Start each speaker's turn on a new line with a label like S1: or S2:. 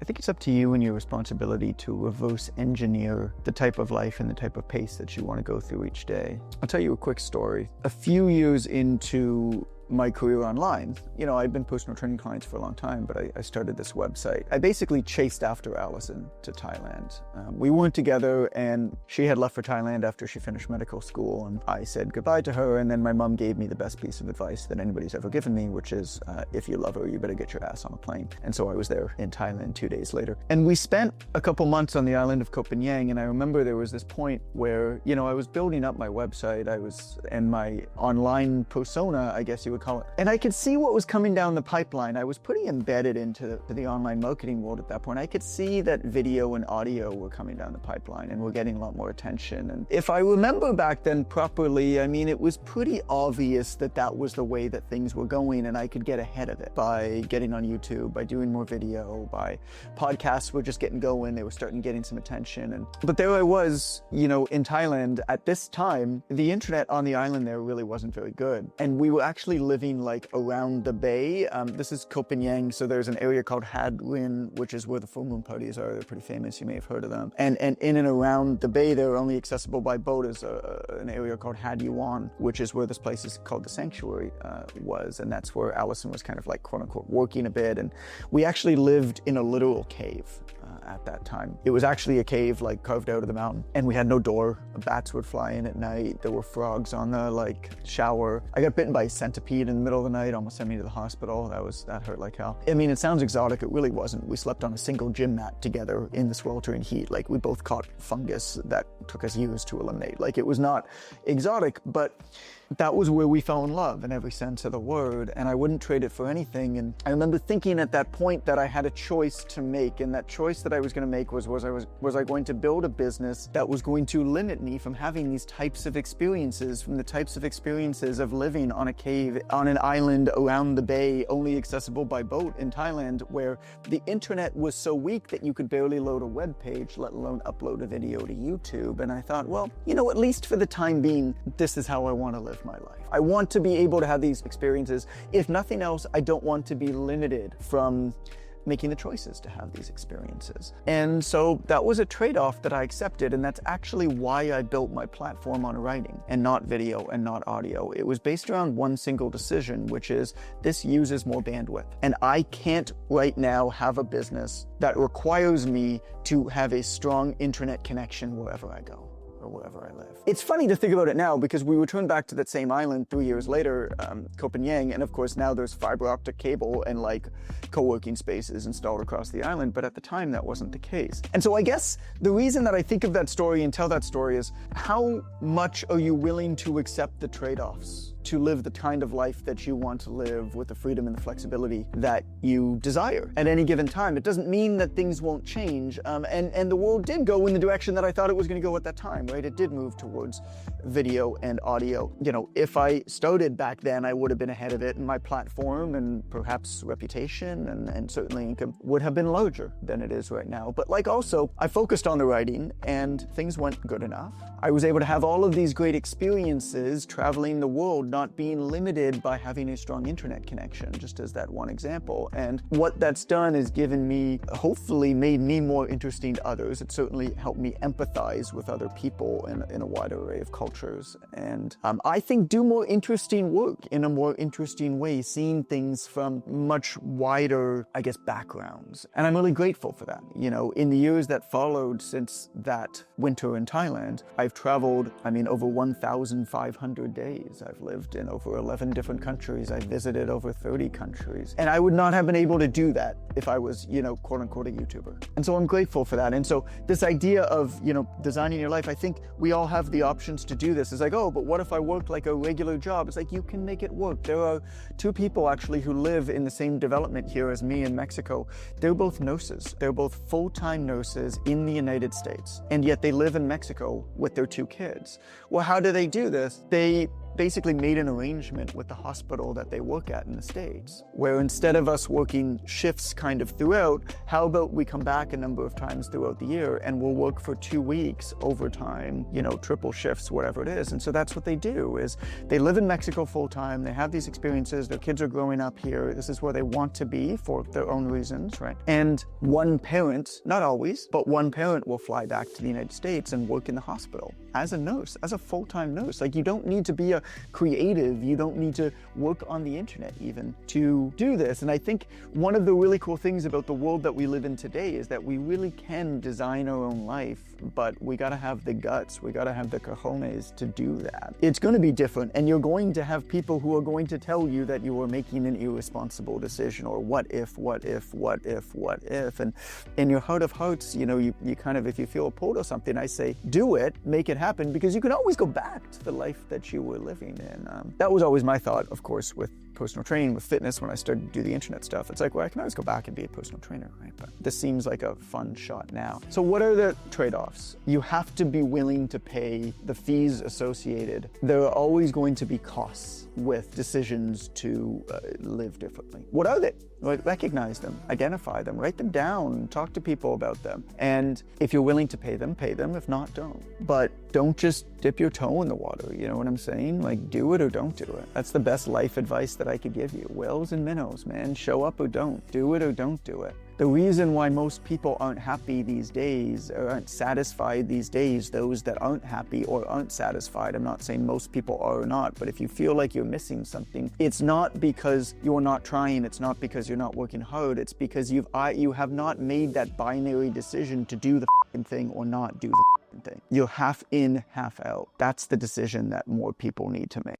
S1: I think it's up to you and your responsibility to reverse engineer the type of life and the type of pace that you want to go through each day. I'll tell you a quick story. A few years into my career online, I'd been personal training clients for a long time, but I started this website. I basically chased after Allison to Thailand. We weren't together, and she had left for Thailand after she finished medical school, and I said goodbye to her, and then my mom gave me the best piece of advice that anybody's ever given me, which is, if you love her, you better get your ass on a plane. And so I was there in Thailand 2 days later. And we spent a couple months on the island of Koh Phangan, and I remember there was this point where, I was building up my website, and my online persona, I guess you would call it. And I could see what was coming down the pipeline. I was pretty embedded into the online marketing world at that point. I could see that video and audio were coming down the pipeline and were getting a lot more attention. And if I remember back then properly, it was pretty obvious that that was the way that things were going, and I could get ahead of it by getting on YouTube, by doing more video, by podcasts were just getting going. They were starting getting some attention. But there I was, in Thailand at this time. The internet on the island there really wasn't very good. And we were actually living around the bay. This is Koh Phangan, so there's an area called Had Win, which is where the full moon parties are. They're pretty famous. You may have heard of them. And in and around the bay, they're only accessible by boat. Is an area called Had Yuan, which is where this place is called the Sanctuary was, and that's where Allison was kind of quote unquote working a bit. And we actually lived in a literal cave at that time. It was actually a cave carved out of the mountain, and we had no door. Bats would fly in at night. There were frogs on the shower. I got bitten by a centipede in the middle of the night, almost sent me to the hospital. That hurt like hell. It sounds exotic. It really wasn't. We slept on a single gym mat together in the sweltering heat. We both caught fungus that took us years to eliminate. It was not exotic, but that was where we fell in love in every sense of the word, and I wouldn't trade it for anything. And I remember thinking at that point that I had a choice to make, and that choice that I was going to make was I going to build a business that was going to limit me from having these types of experiences, from the types of experiences of living on a cave, on an island around the bay, only accessible by boat in Thailand, where the internet was so weak that you could barely load a web page, let alone upload a video to YouTube. And I thought, well, at least for the time being, this is how I want to live my life. I want to be able to have these experiences. If nothing else, I don't want to be limited from making the choices to have these experiences. And so that was a trade-off that I accepted, and that's actually why I built my platform on writing and not video and not audio. It was based around one single decision, which is this uses more bandwidth. And I can't right now have a business that requires me to have a strong internet connection wherever I go, wherever I live. It's funny to think about it now because we returned back to that same island 3 years later, Koh Phangan, and of course now there's fiber optic cable and co-working spaces installed across the island, but at the time that wasn't the case. And so I guess the reason that I think of that story and tell that story is, how much are you willing to accept the trade-offs to live the kind of life that you want to live with the freedom and the flexibility that you desire at any given time? It doesn't mean that things won't change, and the world did go in the direction that I thought it was going to go at that time, right? It did move towards video and audio. If I started back then, I would have been ahead of it, and my platform and perhaps reputation and certainly income would have been larger than it is right now. But also, I focused on the writing and things went good enough. I was able to have all of these great experiences traveling the world, not being limited by having a strong internet connection, just as that one example. And what that's done is given me, hopefully made me more interesting to others. It certainly helped me empathize with other people in a wide array of cultures. And I think do more interesting work in a more interesting way, seeing things from much wider, I guess, backgrounds. And I'm really grateful for that. In the years that followed since that winter in Thailand, I've traveled, over 1,500 days. I've lived in over 11 different countries. I visited over 30 countries. And I would not have been able to do that if I was, quote unquote, a YouTuber. And so I'm grateful for that. And so this idea of, designing your life, I think we all have the options to do this. It's oh, but what if I worked like a regular job? It's you can make it work. There are two people actually who live in the same development here as me in Mexico. They're both nurses. They're both full-time nurses in the United States. And yet they live in Mexico with their two kids. Well, how do they do this? They basically made an arrangement with the hospital that they work at in the States, where instead of us working shifts kind of throughout, how about we come back a number of times throughout the year and we'll work for 2 weeks overtime, you know, triple shifts, whatever it is. And so that's what they do, is they live in Mexico full time, they have these experiences, their kids are growing up here, this is where they want to be for their own reasons, right? And one parent, not always, but one parent will fly back to the United States and work in the hospital as a nurse, as a full-time nurse. Like, you don't need to be a creative, you don't need to work on the internet even to do this. And I think one of the really cool things about the world that we live in today is that we really can design our own life, but we gotta have the guts, we gotta have the cojones to do that. It's gonna be different, and you're going to have people who are going to tell you that you are making an irresponsible decision, or what if, and in your heart of hearts, you know, you kind of, if you feel pulled or something, I say, do it, make it happen, because you can always go back to the life that you were living in. That was always my thought, of course, with personal training, with fitness, when I started to do the internet stuff. It's like, well, I can always go back and be a personal trainer, right? But this seems like a fun shot now. So what are the trade-offs? You have to be willing to pay the fees associated. There are always going to be costs with decisions to live differently. What are they? Recognize them, identify them, write them down, talk to people about them. And if you're willing to pay them, pay them. If not, don't. But don't just dip your toe in the water, you know what I'm saying? Like, do it or don't do it. That's the best life advice that I could give you. Wills and minnows, man. Show up or don't. Do it or don't do it. The reason why most people aren't happy these days, or aren't satisfied these days, those that aren't happy or aren't satisfied, I'm not saying most people are or not, but if you feel like you're missing something, it's not because you're not trying, it's not because you're not working hard, it's because you have not made that binary decision to do the thing or not do the thing. You're half in, half out. That's the decision that more people need to make.